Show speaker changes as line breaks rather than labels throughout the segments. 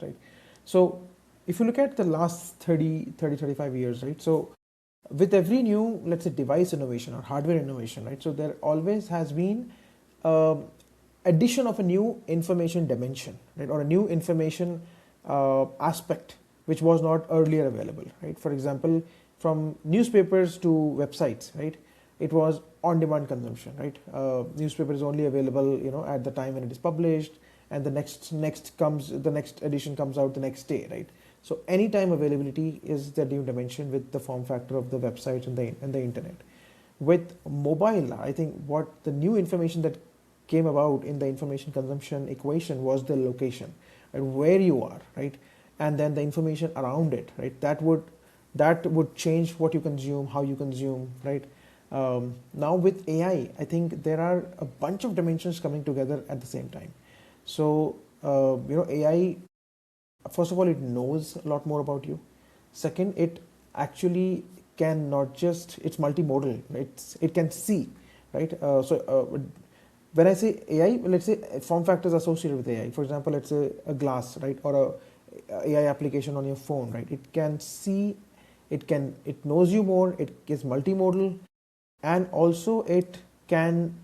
right? So if you look at the last 35 years, right? So with every new, let's say, device innovation or hardware innovation, right? So there always has been addition of a new information dimension, right? Or a new information aspect which was not earlier available, right? For example, from newspapers to websites, right? It was on-demand consumption, right? Newspaper is only available, at the time when it is published, and the next edition comes out the next day, right? So anytime availability is the new dimension with the form factor of the website and the internet. With mobile, I think what the new information that came about in the information consumption equation was the location, right? Where you are, right? And then the information around it, right? That would change what you consume, how you consume, right? Now with AI, I think there are a bunch of dimensions coming together at the same time. So AI, first of all, it knows a lot more about you. Second, it actually can not just, it's multimodal, right? It can see, right? When I say AI, let's say form factors associated with AI. For example, let's say a glass, right? Or a AI application on your phone, right? It can see, it knows you more, it is multimodal, and also it can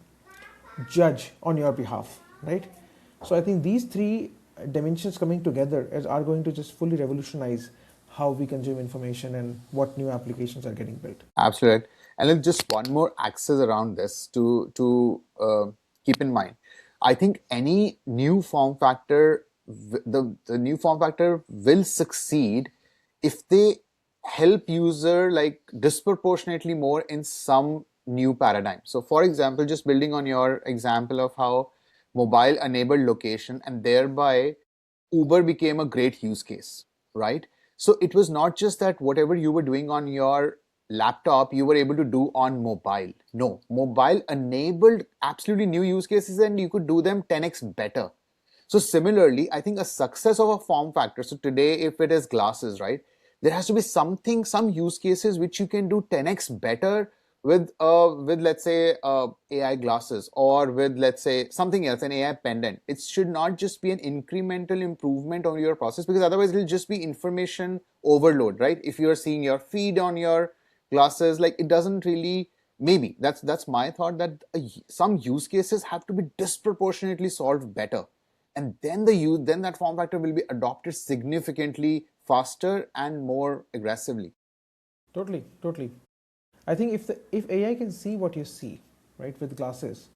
judge on your behalf, right? So I think these three dimensions coming together are going to just fully revolutionize how we consume information and what new applications are getting built.
Absolutely. And then just one more axis around this to keep in mind. I think any new form factor, the new form factor will succeed if they help user like disproportionately more in some new paradigm. So for example, just building on your example of how mobile enabled location and thereby Uber became a great use case, right? So it was not just that whatever you were doing on your laptop, you were able to do on mobile. No, mobile enabled absolutely new use cases and you could do them 10x better. So similarly, I think a success of a form factor. So today, if it is glasses, right, there has to be something, some use cases which you can do 10x better with let's say AI glasses or with let's say something else, an AI pendant. It should not just be an incremental improvement on your process because otherwise it'll just be information overload, right? If you are seeing your feed on your glasses, like it doesn't really. Maybe that's my thought that some use cases have to be disproportionately solved better and then then that form factor will be adopted significantly faster and more aggressively.
Totally, totally. I think if AI can see what you see, right, with glasses,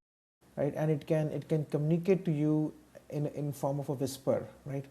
right, and it can communicate to you in form of a whisper, right?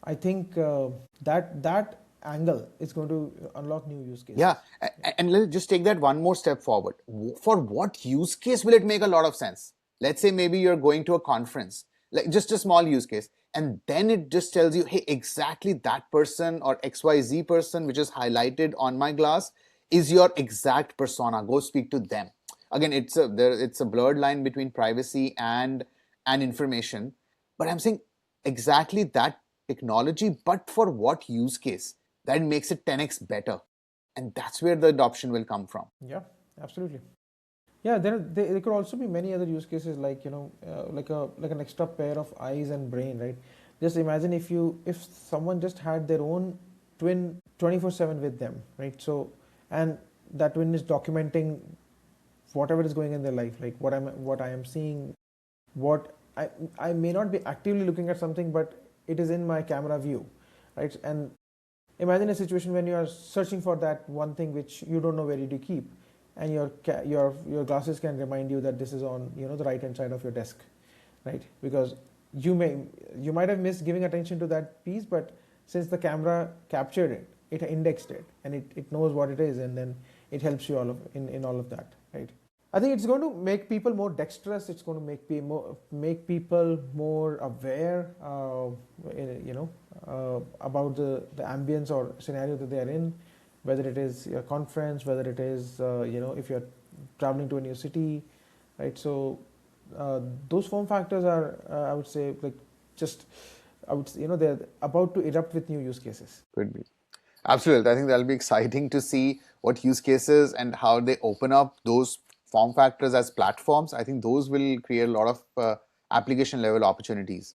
I think that angle is going to unlock new use
Yeah,
cases.
and let's just take that one more step forward. For what use case will it make a lot of sense? Let's say maybe you're going to a conference, like just a small use case, and then it just tells you, hey, exactly that person or XYZ person, which is highlighted on my glass, is your exact persona. Go speak to them. Again, it's a blurred line between privacy and information, but I'm saying exactly that technology, but for what use case? That makes it 10x better, and that's where the adoption will come from.
Yeah, absolutely. Yeah, there could also be many other use cases like like an extra pair of eyes and brain, right? Just imagine if someone just had their own twin 24/7 with them, right? So and that twin is documenting whatever is going in their life, like what I am seeing, what I may not be actively looking at something, but it is in my camera view, right? And imagine a situation when you are searching for that one thing which you don't know where to keep, and your glasses can remind you that this is on the right hand side of your desk, right? Because you might have missed giving attention to that piece, but since the camera captured it, it indexed it, and it knows what it is, and then it helps you in all of that, right? I think it's going to make people more dexterous. It's going to make people more aware, about the ambience or scenario that they are in, whether it is a conference, whether it is if you're traveling to a new city, right? So those form factors are, I would say, like just I would say, they're about to erupt with new use cases.
Could be. Absolutely. I think that'll be exciting to see what use cases and how they open up those form factors as platforms. I think those will create a lot of application level opportunities.